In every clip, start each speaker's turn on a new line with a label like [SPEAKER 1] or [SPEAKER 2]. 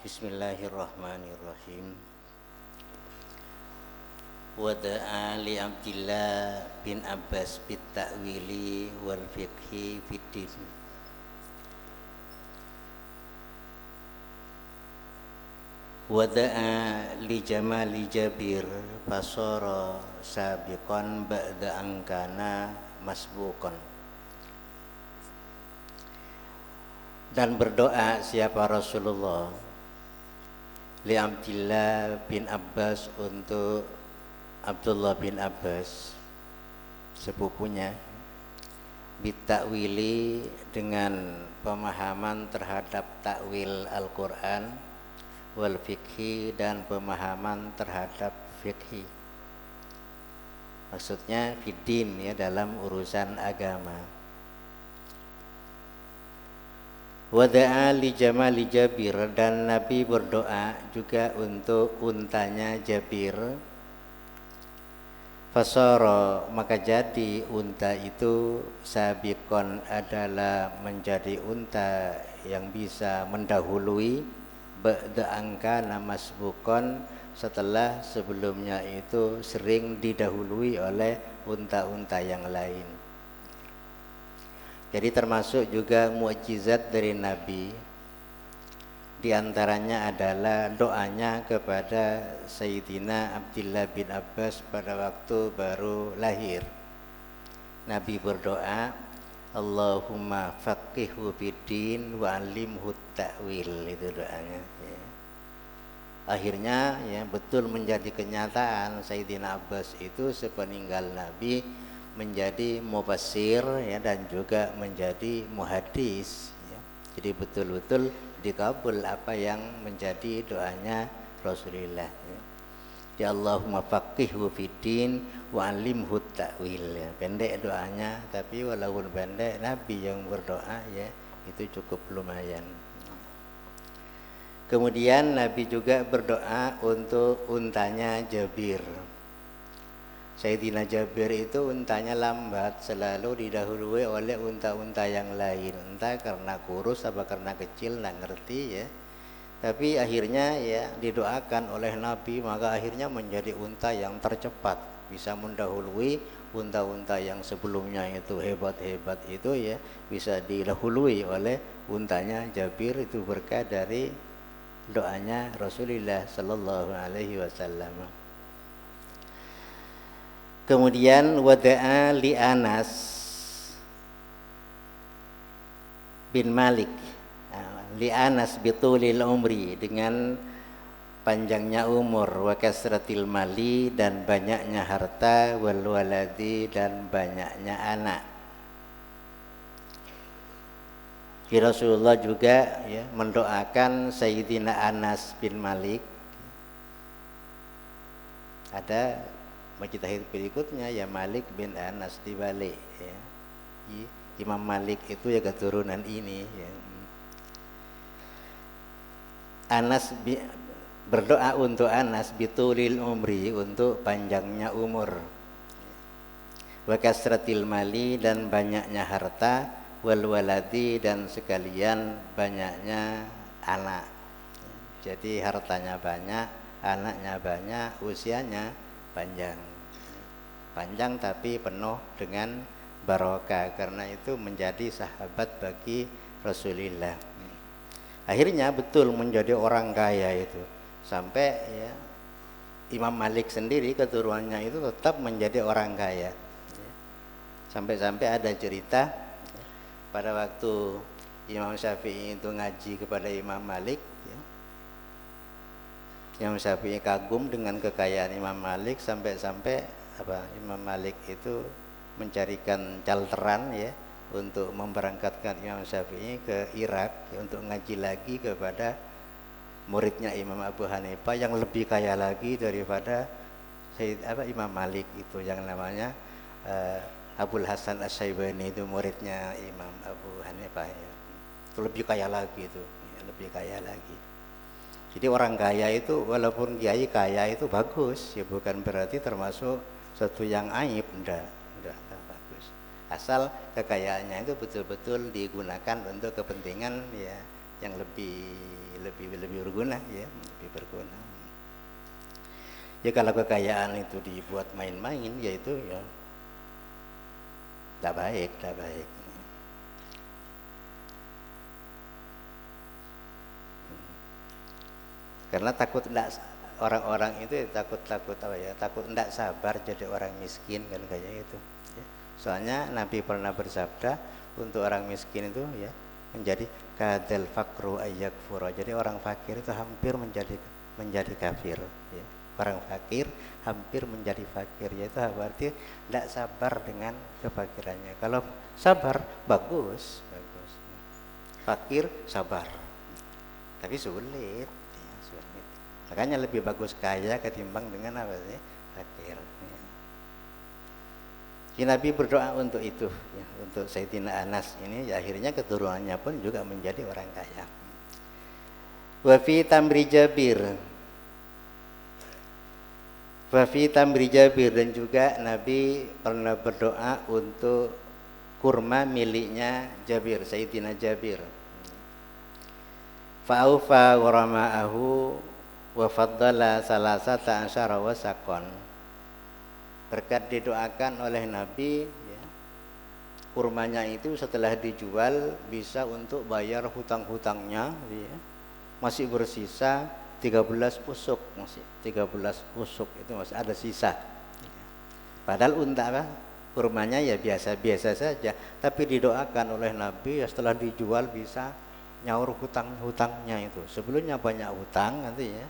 [SPEAKER 1] Bismillahirrahmanirrahim. Wada'a li Abdillah bin Abbas bit ta'wili wal fiqhi fiddin. Wada'a li jamali Jabir fasara sabiqan ba'da angkana masbuqan. Dan berdoa siapa Rasulullah li Abdillah bin Abbas untuk Abdullah bin Abbas sepupunya bitakwili dengan pemahaman terhadap takwil Al-Quran wal fikhi dan pemahaman terhadap fikhi, maksudnya fiddin ya, dalam urusan agama. Wada'a li jamali Jabir, dan Nabi berdoa juga untuk untanya Jabir. Fasara, maka jadi unta itu sabiqon, adalah menjadi unta yang bisa mendahului ba'da angkana masbuqon, setelah sebelumnya itu sering didahului oleh unta-unta yang lain. Jadi termasuk juga mukjizat dari Nabi. Di antaranya adalah doanya kepada Sayyidina Abdillah bin Abbas pada waktu baru lahir. Nabi berdoa, Allahumma faqihhu fiddin wa 'allimhu ta'wil, itu doanya ya. Akhirnya ya betul menjadi kenyataan, Sayyidina Abbas itu sepeninggal Nabi menjadi mufassir ya, dan juga menjadi muhaddis ya. Jadi betul-betul dikabul apa yang menjadi doanya Rasulullah ya. Ya Allahumma faqihhu fiddin wa 'allimhu ta'wil ya. Pendek doanya, tapi walaupun pendek Nabi yang berdoa ya, itu cukup lumayan. Kemudian Nabi juga berdoa untuk untanya Jabir. Sayyidina Jabir itu untanya lambat, selalu didahului oleh unta-unta yang lain, entah karena kurus apa karena kecil, nggak ngerti ya. Tapi akhirnya ya didoakan oleh Nabi, maka akhirnya menjadi unta yang tercepat, bisa mendahului unta-unta yang sebelumnya itu hebat-hebat itu ya, bisa didahului oleh untanya Jabir. Itu berkah dari doanya Rasulullah Sallallahu Alaihi Wasallam. Kemudian wada'a li Anas bin Malik, li Anas bitulil umri, dengan panjangnya umur, wa kasratil mali, dan banyaknya harta, wal waladi, dan banyaknya anak. Rasulullah juga ya mendoakan Sayyidina Anas bin Malik. Ada Majtahid berikutnya ya Malik bin Anas dibalik ya. Imam Malik itu ya keturunan ini ya. Anas berdoa untuk Anas bitulil umri, untuk panjangnya umur, wa kasratil mali, dan banyaknya harta, wal waladi, dan sekalian banyaknya anak. Jadi hartanya banyak, anaknya banyak, usianya panjang tapi penuh dengan barokah, karena itu menjadi sahabat bagi Rasulullah. Akhirnya betul menjadi orang kaya itu, sampai ya Imam Malik sendiri keturunannya itu tetap menjadi orang kaya. Sampai-sampai ada cerita pada waktu Imam Syafi'i itu ngaji kepada Imam Malik ya, Imam Syafi'i kagum dengan kekayaan Imam Malik, sampai-sampai Imam Malik itu mencarikan charteran ya untuk memberangkatkan Imam Syafi'i ke Irak ya, untuk ngaji lagi kepada muridnya Imam Abu Hanifah yang lebih kaya lagi daripada Imam Malik itu, yang namanya Abul Hasan Asy-Syaibani, itu muridnya Imam Abu Hanifah ya. Itu lebih kaya lagi itu ya, lebih kaya lagi. Jadi orang kaya itu walaupun kiai kaya itu bagus ya, bukan berarti termasuk suatu yang aib, enggak bagus. Asal kekayaannya itu betul-betul digunakan untuk kepentingan ya yang lebih lebih berguna ya, lebih berguna. Ya kalau kekayaan itu dibuat main-main, ya itu ya tidak baik, tidak baik. Karena takut tidak, orang-orang itu takut apa ya, takut tidak sabar jadi orang miskin kan kayak itu. Ya. Soalnya Nabi pernah bersabda untuk orang miskin itu ya menjadi kadal fakru ayyakfura. Jadi orang fakir itu hampir menjadi kafir. Ya. Orang fakir hampir menjadi fakir, yaitu berarti tidak sabar dengan kefakirannya. Kalau sabar bagus. Fakir sabar, tapi sulit. Makanya lebih bagus kaya ketimbang dengan apa sih? Fakir. Ya. Nabi berdoa untuk itu, ya, untuk Sayyidina Anas ini, ya, akhirnya keturunannya pun juga menjadi orang kaya. Wa fi tamri Jabir, wa fi tamri Jabir, dan juga Nabi pernah berdoa untuk kurma miliknya Jabir, Sayyidina Jabir. Fa'aufa wa rama'ahu wa faddala salasata asyara wasakon. Berkat didoakan oleh Nabi ya, kurmanya itu setelah dijual bisa untuk bayar hutang-hutangnya ya. Masih bersisa 13 usuk, masih 13 usuk itu masih ada sisa ya. Padahal unta apa? Kurmanya ya biasa-biasa saja, tapi didoakan oleh Nabi ya setelah dijual bisa nyaur hutang-hutangnya itu. Sebelumnya banyak hutang nanti ya.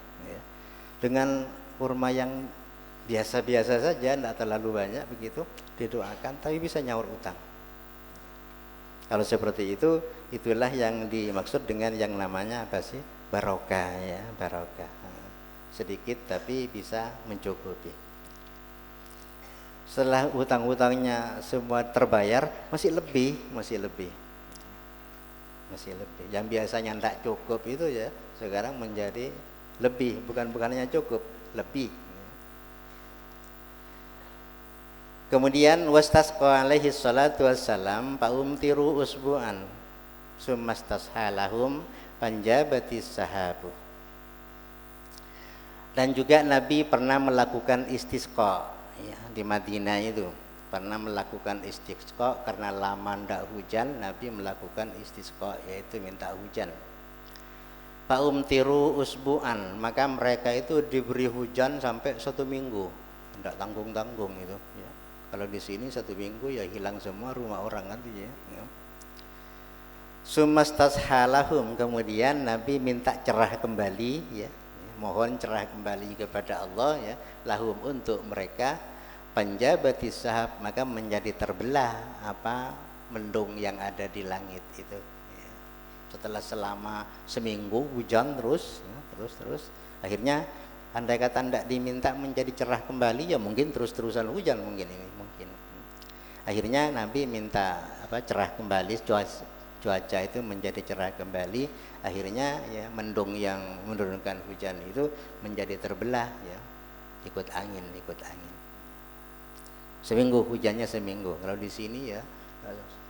[SPEAKER 1] Dengan kurma yang biasa-biasa saja, tidak terlalu banyak begitu, didoakan tapi bisa nyaur utang. Kalau seperti itu, itulah yang dimaksud dengan yang namanya apa sih? Barokah ya, barokah. Sedikit tapi bisa mencukupi. Setelah hutang-hutangnya semua terbayar, masih lebih. Yang biasanya tidak cukup itu ya, sekarang menjadi lebih, bukannya cukup, lebih. Kemudian wastasqa alaihi salatu wassalam faumtiru usbu'an summastashalahum panjabatis sahabu. Dan juga Nabi pernah melakukan istisqa ya, di Madinah itu pernah melakukan istisqa karena lama tidak hujan. Nabi melakukan istisqa, yaitu minta hujan. Faumtiru usbu'an, maka mereka itu diberi hujan sampai 1 minggu, tidak tanggung-tanggung itu ya. Kalau di sini 1 minggu ya hilang semua rumah orang nanti ya. Sumastashalahum, kemudian Nabi minta cerah kembali ya, mohon cerah kembali kepada Allah ya, lahum untuk mereka, panjabatis sahab, maka menjadi terbelah apa mendung yang ada di langit itu. Setelah selama seminggu hujan terus akhirnya andai kata tidak diminta menjadi cerah kembali ya mungkin terus-terusan hujan mungkin. Akhirnya Nabi minta apa cerah kembali, cuaca itu menjadi cerah kembali. Akhirnya ya mendung yang menurunkan hujan itu menjadi terbelah ya, ikut angin. Seminggu hujannya seminggu. Kalau di sini ya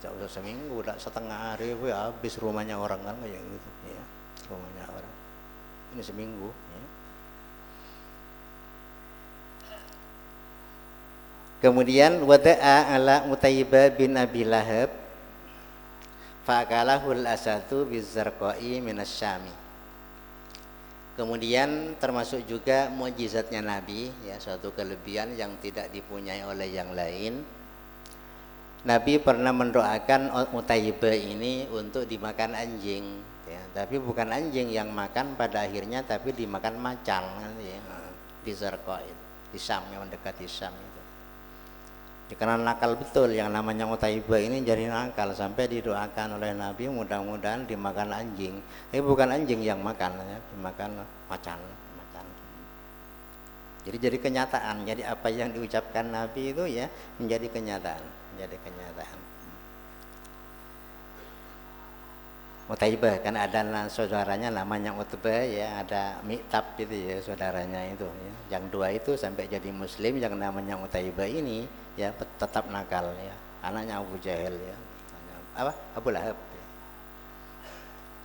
[SPEAKER 1] udah seminggu, udah setengah hari habis rumahnya orang kan kayak gitu ya, rumahnya orang. Ini seminggu ya. Kemudian wada'a ala Utaibah bin Abi Lahab fa'akalahul asatu bizzarqai minasyami. Kemudian termasuk juga mukjizatnya Nabi ya, suatu kelebihan yang tidak dipunyai oleh yang lain. Nabi pernah mendoakan Utaibah ini untuk dimakan anjing ya, tapi bukan anjing yang makan pada akhirnya, tapi dimakan macan ya, di Zarqa, di Syam, yang mendekati Syam itu. Ya, karena nakal betul yang namanya Utaibah ini, jadi nakal sampai didoakan oleh Nabi mudah-mudahan dimakan anjing. Tapi bukan anjing yang makan ya, dimakan macan. Jadi kenyataan. Jadi apa yang diucapkan Nabi itu ya menjadi kenyataan. Utaibah kan ada saudaranya namanya Utbah ya, ada Mi'tab itu ya saudaranya itu ya. Yang dua itu sampai jadi muslim, yang namanya Utaibah ini ya tetap nakal ya, anaknya Abu Jahal ya, Abu Lahab ya.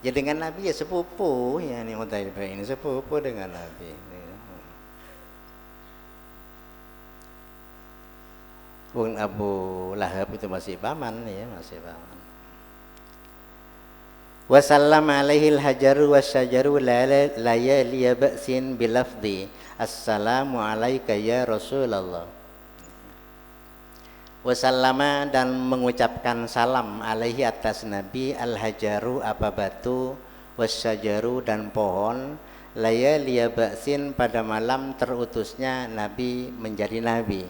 [SPEAKER 1] Ya dengan Nabi ya sepupu ya, ini Utaibah ini sepupu dengan Nabi. Wong Abu Lahab itu masih paman ya, masih paman. Wa sallama alaihi al-hajaru wasyajaru la yaliya ba'sin bilafdi assalamu alayka ya Rasulullah. Wa sallama dan mengucapkan salam alaihi atas Nabi al-hajaru apa batu wasyajaru dan pohon la yaliya ba'sin pada malam terutusnya Nabi menjadi nabi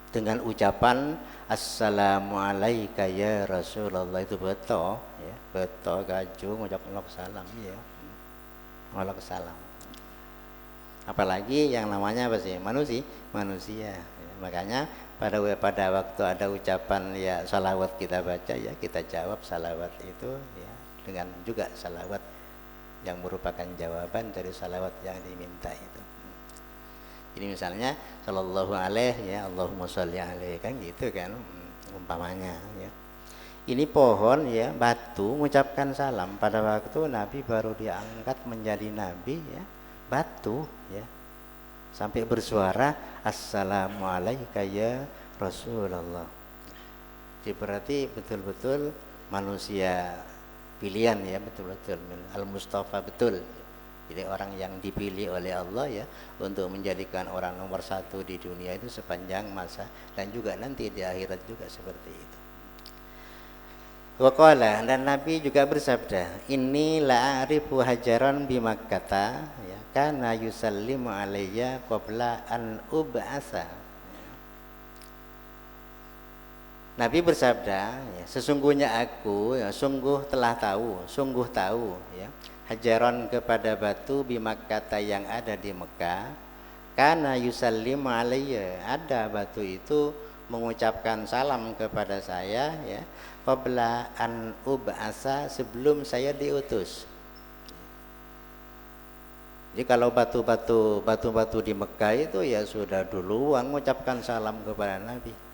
[SPEAKER 1] dengan ucapan assalamualaikum ya Rasulullah. Itu betul ya, betul gaju ngucap salam ya, ngolok salam. Apalagi yang namanya apa sih, manusia ya. Makanya pada waktu ada ucapan ya salawat kita baca ya, kita jawab salawat itu ya dengan juga salawat yang merupakan jawaban dari salawat yang diminta itu. Ini misalnya sallallahu alaihi ya Allahumma sholli alaihi kan gitu kan umpamanya ya. Ini pohon ya batu mengucapkan salam pada waktu Nabi baru diangkat menjadi nabi ya, batu ya sampai bersuara assalamu alayka ya Rasulullah. Jadi berarti betul-betul manusia pilihan ya, betul-betul al-Mustafa betul. Jadi orang yang dipilih oleh Allah ya untuk menjadikan orang nomor satu di dunia itu sepanjang masa dan juga nanti di akhirat juga seperti itu. Waqala dan Nabi juga bersabda, inni la'arifu hajaran bi Makkah ya kana yusallimu alayya qabla an ub'asa. Nabi bersabda, ya, sesungguhnya aku ya, sungguh tahu ya, hajaran kepada batu bi Makkah yang ada di Mekah, karena yusallimu alayya, ada batu itu mengucapkan salam kepada saya ya, qabla an ub'asa, sebelum saya diutus. Jadi kalau batu-batu di Mekah itu ya sudah duluan mengucapkan salam kepada Nabi.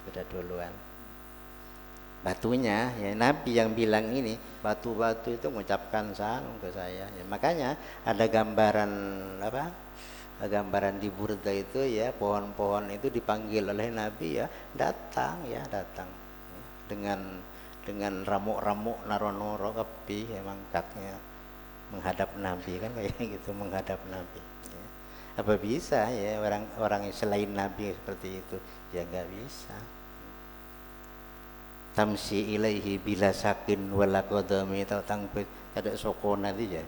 [SPEAKER 1] Sudah duluan batunya ya, Nabi yang bilang ini batu-batu itu mengucapkan salam ke saya ya. Makanya ada gambaran di Burda itu ya, pohon-pohon itu dipanggil oleh Nabi ya, datang ya, dengan ramuk-ramuk naro-noro kepi ya, mangkatnya menghadap Nabi kan kayak gitu, menghadap Nabi ya. Apa bisa ya orang selain Nabi seperti itu? Ya nggak bisa. Tamsi ilaihi bila sakin wala qadami tangpit ada sokona dia.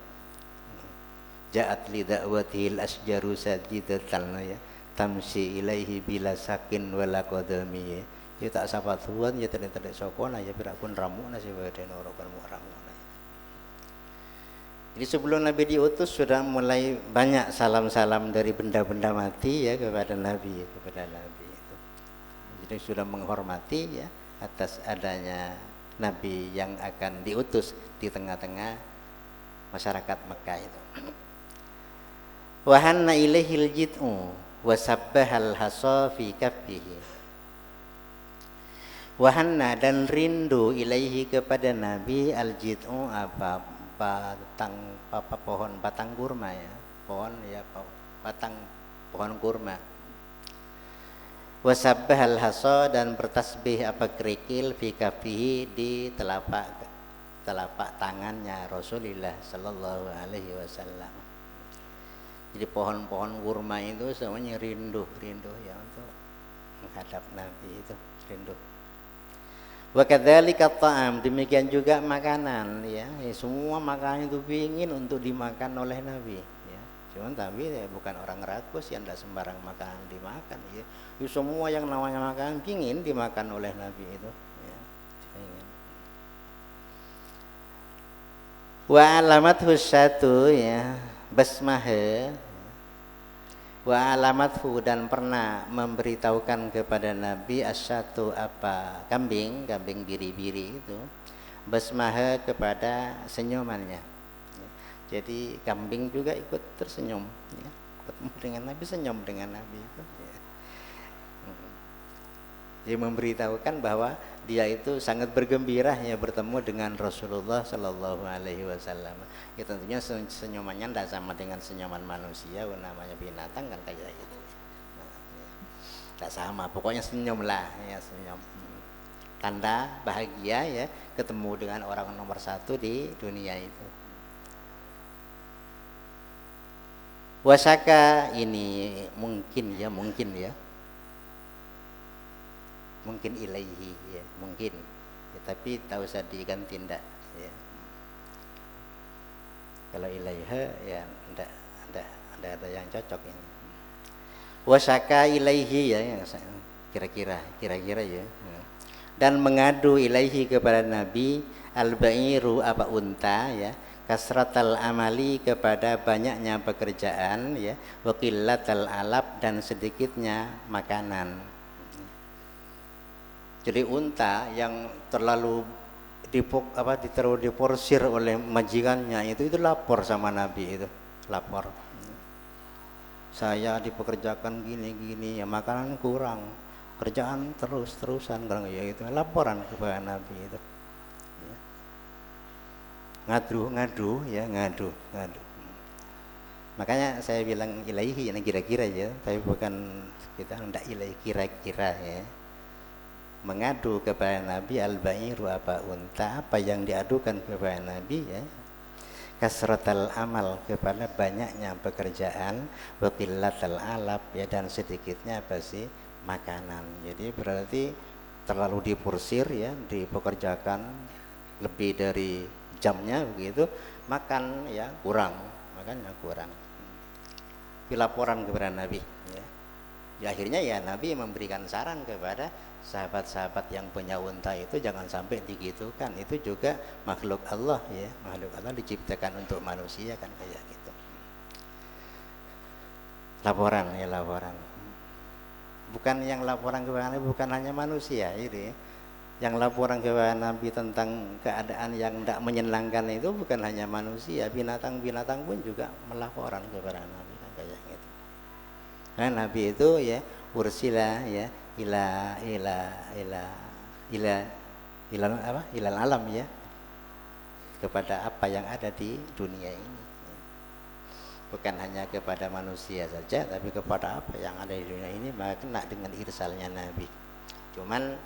[SPEAKER 1] Ja'at li da'watil asjaru sajidatan ya. Tamsi ilaihi bila sakin wala qadami ya. Ya tak sapa tuan ya tidak sokona ya birakun ramuna si badan orang ramuna. Jadi sebelum Nabi diutus sudah mulai banyak salam-salam dari benda-benda mati ya kepada Nabi itu. Jadi sudah menghormati ya atas adanya Nabi yang akan diutus di tengah-tengah masyarakat Mekah itu. Wa hanna ilaihil jid'u wa sabbahal hasa fi kaffihi. Wa hanna dan rindu ilaihi kepada Nabi al-jid'u apa pohon batang kurma ya, batang pohon kurma. Wasabbahal hasa dan bertasbih apa kerikil fi kafihi di telapak tangannya Rasulullah sallallahu alaihi wasallam. Jadi pohon-pohon kurma itu semuanya rindu ya untuk menghadap Nabi itu rindu. Wa kadzalika ta'am, demikian juga makanan ya, semua makanan itu ingin untuk dimakan oleh Nabi ya. Cuman tapi ya, bukan orang rakus yang tidak sembarang makanan dimakan ya. Semua yang namanya makanan ingin dimakan oleh Nabi itu ya. Wa alamathu satu ya basmaha. Wa alamathu dan pernah memberitahukan kepada Nabi asyatu apa kambing biri-biri itu basmaha kepada senyumannya. Jadi kambing juga ikut tersenyum ya. Ketemu dengan Nabi, senyum dengan Nabi itu ya. Dia memberitahukan bahwa dia itu sangat bergembira ya bertemu dengan Rasulullah Shallallahu Alaihi Wasallam. Ya tentunya senyumannya tidak sama dengan senyuman manusia, namanya binatang kan kayak gitu. Tidak sama, pokoknya senyum lah ya, senyum. Tanda bahagia ya ketemu dengan orang nomor satu di dunia itu. Wasaka ini mungkin ya mungkin ilaihi ya mungkin ya, tapi tak usah diganti tindak ya. Kalau ilaiha ya ndak ada yang cocok ini. Wasaka ilaihi ya kira-kira ya. Dan mengadu ilaihi kepada Nabi al-ba'iru apa unta ya, kasratal amali kepada banyaknya pekerjaan ya, wa qillatal alab dan sedikitnya makanan. Jadi unta yang terlalu diporsir oleh majikannya itu lapor sama Nabi, itu lapor. Saya dipekerjakan gini ya, makanan kurang, kerjaan terusan kurang ya, itu laporan kepada Nabi itu. Ngadu. Makanya saya bilang ilaihi ini kira-kira ya, tapi bukan kita hendak ilaihi kira-kira ya. Mengadu kepada Nabi al-ba'iru apa unta, apa yang diadukan kepada Nabi ya, kasratal amal kepada banyaknya pekerjaan, wa qillatal alab ya, dan sedikitnya apa sih makanan. Jadi berarti terlalu diporsir ya, dipekerjakan lebih dari jamnya begitu, makan ya makannya kurang. Dilaporan kepada Nabi ya. Ya akhirnya ya Nabi memberikan saran kepada sahabat-sahabat yang punya unta itu jangan sampai digitukan, itu juga makhluk Allah ya, makhluk Allah diciptakan untuk manusia kan kayak gitu. Laporan, bukan yang laporan kepada Nabi bukan hanya manusia ini, yang laporan kepada Nabi tentang keadaan yang tidak menyenangkan itu bukan hanya manusia, binatang-binatang pun juga melaporkan kepada Nabi kan kayak gitu. Nah Nabi itu ya ursila ya ila alam ya, kepada apa yang ada di dunia ini, bukan hanya kepada manusia saja tapi kepada apa yang ada di dunia ini, maka kena dengan irsalnya Nabi. Cuman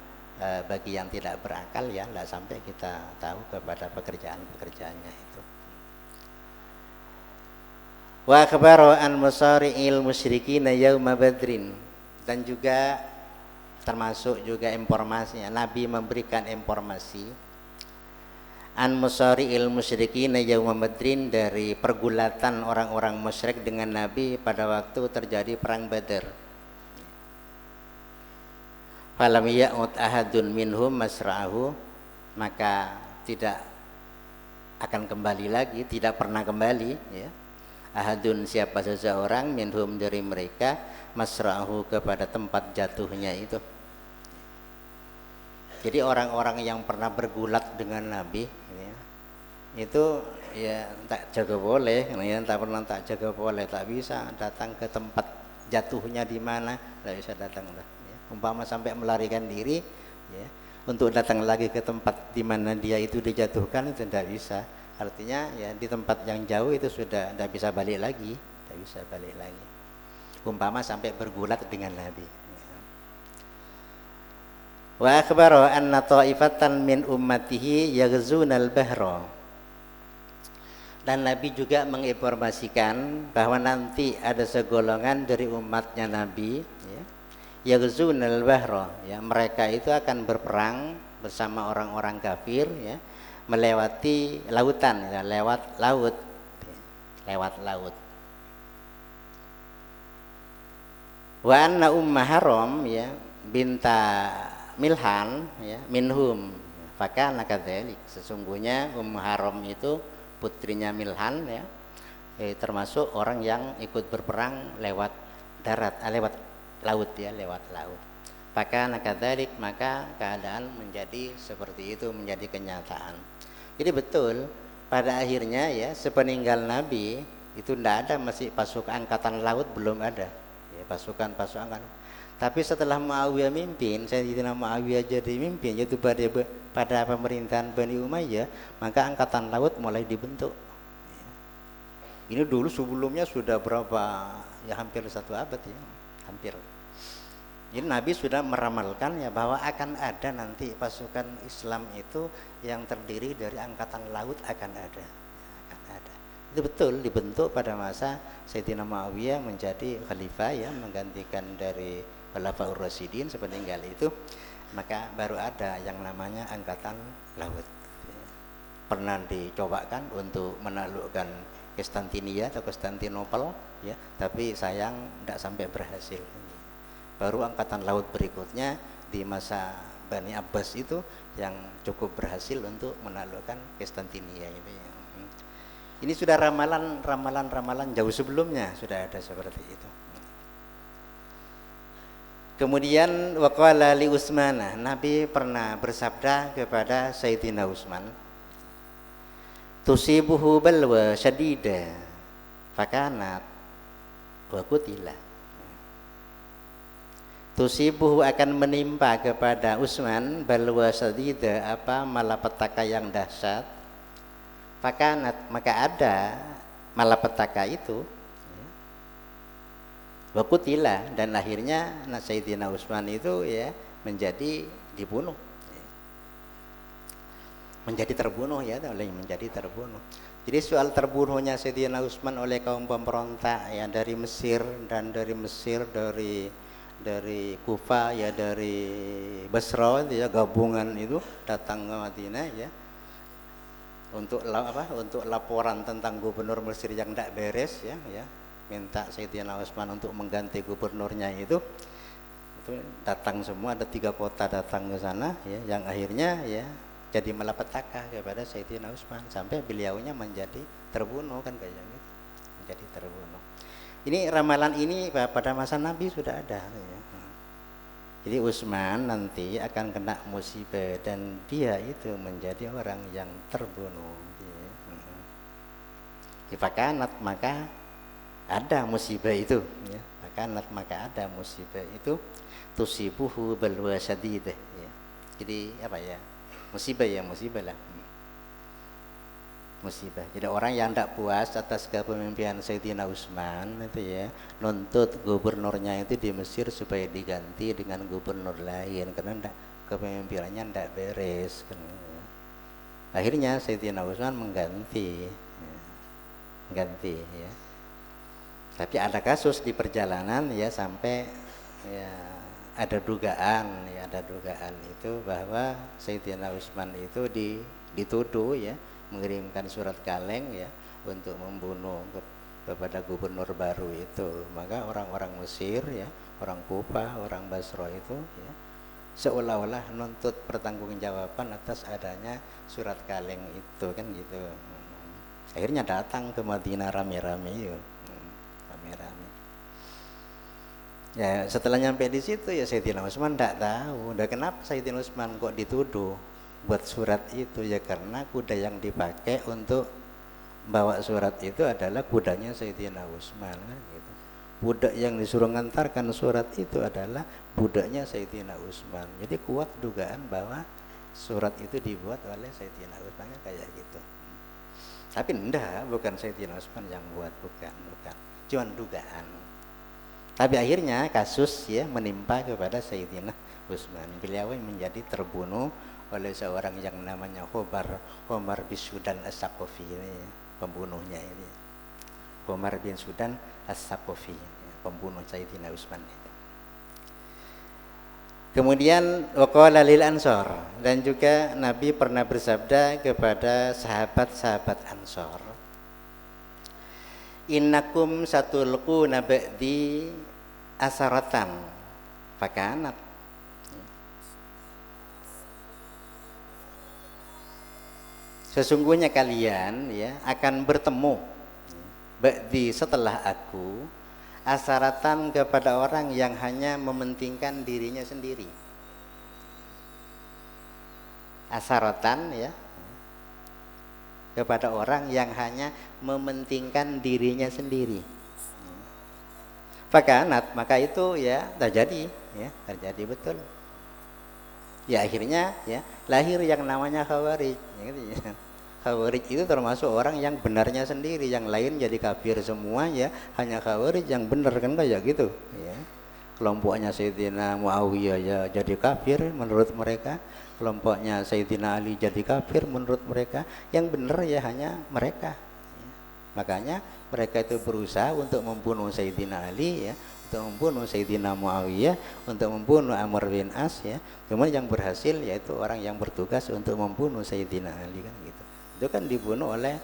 [SPEAKER 1] bagi yang tidak berakal ya tidak sampai kita tahu kepada pekerjaannya itu. Wa khabaru an musari'il musyrikin yauma badrin, dan juga termasuk juga informasinya Nabi memberikan informasi an musari'il musyrikin yauma badrin, dari pergulatan orang-orang musyrik dengan Nabi pada waktu terjadi perang Badar. Falam ya'ud ahadun minhum masra'ahu, maka tidak akan kembali lagi, tidak pernah kembali ya. Ahadun siapa seseorang minhum dari mereka, masra'ahu kepada tempat jatuhnya itu. Jadi orang-orang yang pernah bergulat dengan Nabi ya, itu ya tak jaga boleh ya, tak jaga boleh, tak bisa datang ke tempat jatuhnya di mana, tak bisa datang lah ya. Umpama sampai melarikan diri ya, untuk datang lagi ke tempat di mana dia itu dijatuhkan itu tidak bisa. Artinya ya di tempat yang jauh itu sudah tidak bisa balik lagi, umpama sampai bergulat dengan Nabi. Wa akhbara anna ta'ifatan min ummatihi yaghzunal bahra, dan Nabi juga menginformasikan bahwa nanti ada segolongan dari umatnya Nabi ya, yaghzunal bahra ya, mereka itu akan berperang bersama orang-orang kafir ya, melewati lautan ya, lewat laut. Wa anna Haram ya binta Milhan ya minhum, fakana kadzalik, sesungguhnya Haram itu putrinya Milhan ya, termasuk orang yang ikut berperang lewat darat, lewat laut ya, lewat laut. Fakana kadzalik, maka keadaan menjadi seperti itu, menjadi kenyataan. Jadi betul pada akhirnya ya sepeninggal Nabi itu tidak ada, masih pasukan angkatan laut belum ada ya, pasukan Tapi setelah Muawiyah mimpin, Sayyidina Muawiyah jadi mimpin, yaitu pada pemerintahan Bani Umayyah, maka angkatan laut mulai dibentuk. Ini dulu sebelumnya sudah berapa, ya hampir 1 abad ya, hampir. Jadi Nabi sudah meramalkan ya bahwa akan ada nanti pasukan Islam itu yang terdiri dari angkatan laut akan ada. Itu betul dibentuk pada masa Sayyidina Muawiyah menjadi khalifah ya, menggantikan dari Khulafaur Rasyidin sepeninggal itu, maka baru ada yang namanya angkatan laut. Pernah dicobakan untuk menaklukkan Konstantinia atau Konstantinopel ya, tapi sayang tidak sampai berhasil. Baru angkatan laut berikutnya di masa Bani Abbas itu yang cukup berhasil untuk menaklukkan Konstantinia itu ya. Ini sudah ramalan jauh sebelumnya sudah ada seperti itu. Kemudian waqala li Utsman, Nabi pernah bersabda kepada Sayyidina Utsman, tusibuhu balwa syadida fakanat wa qutila. Tusibuhu akan menimpa kepada Utsman balwa syadida, apa malapetaka yang dahsyat. Fakanat, maka ada malapetaka itu ya. Wa qutila, dan akhirnya Sayyidina Utsman itu ya menjadi dibunuh ya. Menjadi terbunuh ya, menjadi terbunuh. Jadi soal terbunuhnya Sayyidina Utsman oleh kaum pemberontak ya dari Mesir dari Kufa ya, dari Basra ya, gabungan itu datang ke Madinah ya. Untuk laporan tentang gubernur Mesir yang tidak beres ya, minta Sayyidina Utsman untuk mengganti gubernurnya itu datang semua, ada 3 kota datang ke sana ya, yang akhirnya ya jadi malapetaka kepada Sayyidina Utsman sampai beliaunya menjadi terbunuh kan kayak gitu, menjadi terbunuh. Ini ramalan ini pada masa Nabi sudah ada ya. Jadi Utsman nanti akan kena musibah dan dia itu menjadi orang yang terbunuh. Fakanat, maka ada musibah itu. Ya. Fakanat, maka ada musibah itu. Tusibuhu balwa syadidah. Ya. Jadi apa ya? Musibah lah. Musibah. Jadi orang yang tidak puas atas kepemimpinan Sayyidina Utsman itu ya, nuntut gubernurnya itu di Mesir supaya diganti dengan gubernur lain karena kepemimpinannya tidak beres kan. Akhirnya Sayyidina Utsman mengganti ya. Tapi ada kasus di perjalanan ya, sampai ya ada dugaan itu bahwa Sayyidina Utsman itu dituduh ya mengirimkan surat kaleng ya untuk membunuh kepada gubernur baru itu. Maka orang-orang Mesir ya, orang Kufa, orang Basra itu ya seolah-olah nuntut pertanggungjawaban atas adanya surat kaleng itu kan gitu. Akhirnya datang ke Madinah rame-rame ya. Rame-rame. Ya setelah nyampe di situ ya Sayyidina Utsman tidak tahu, kenapa Sayyidina Utsman kok dituduh buat surat itu ya, karena kuda yang dipakai untuk bawa surat itu adalah kudanya Sayyidina Utsman kan gitu. Budak yang disuruh ngantarkan surat itu adalah budaknya Sayyidina Utsman. Jadi kuat dugaan bahwa surat itu dibuat oleh Sayyidina Utsman kan kayak gitu. Tapi enggak, bukan Sayyidina Utsman yang buat, bukan. Cuman dugaan. Tapi akhirnya kasus ya menimpa kepada Sayyidina Utsman. Beliau menjadi terbunuh oleh seorang yang namanya Umar bin Sudan As-Saqafi ini, pembunuhnya ini. Umar bin Sudan As-Saqafi, pembunuh Sayyidina Utsman itu. Kemudian waqala lil Ansor, dan juga Nabi pernah bersabda kepada sahabat-sahabat Ansor, innakum satulquna ba'di asaratan fakanat. Sesungguhnya kalian ya akan bertemu ba'di, setelah aku, asaratan, kepada orang yang hanya mementingkan dirinya sendiri. Asaratan ya, kepada orang yang hanya mementingkan dirinya sendiri. fakanat, maka itu ya terjadi, ya terjadi betul. Ya akhirnya ya lahir yang namanya khawarij, ya, gitu ya. Khawarij itu termasuk orang yang benarnya sendiri, yang lain jadi kafir semua, ya hanya khawarij yang benar, kan kayak gitu ya. Kelompoknya Sayyidina Muawiyah ya jadi kafir menurut mereka, kelompoknya Sayyidina Ali jadi kafir menurut mereka, yang benar ya hanya mereka ya. Makanya mereka itu berusaha untuk membunuh Sayyidina Ali ya, untuk membunuh Sayyidina Muawiyah, untuk membunuh Amr bin As ya. Cuma yang berhasil yaitu orang yang bertugas untuk membunuh Sayyidina Ali, kan gitu. Itu kan dibunuh oleh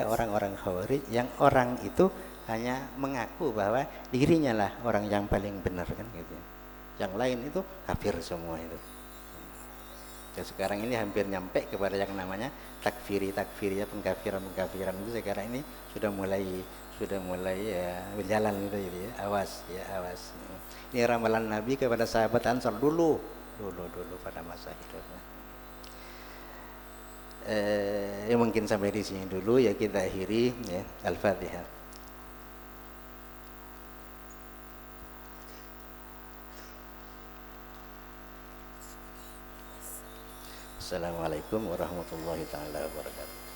[SPEAKER 1] orang-orang Khawarij, yang orang itu hanya mengaku bahwa dirinya lah orang yang paling benar, kan gitu. Yang lain itu kafir semua itu. Ya, sekarang ini hampir nyampe kepada yang namanya takfiri ya, pengkafiran itu sekarang ini sudah mulai ya berjalan gitu ya. Awas. Ini ramalan Nabi kepada sahabat Ansor dulu pada masa hidupnya. Ya mungkin sampai di sini dulu ya, kita akhiri ya. Al-Fatihah. Assalamualaikum warahmatullahi taala wabarakatuh.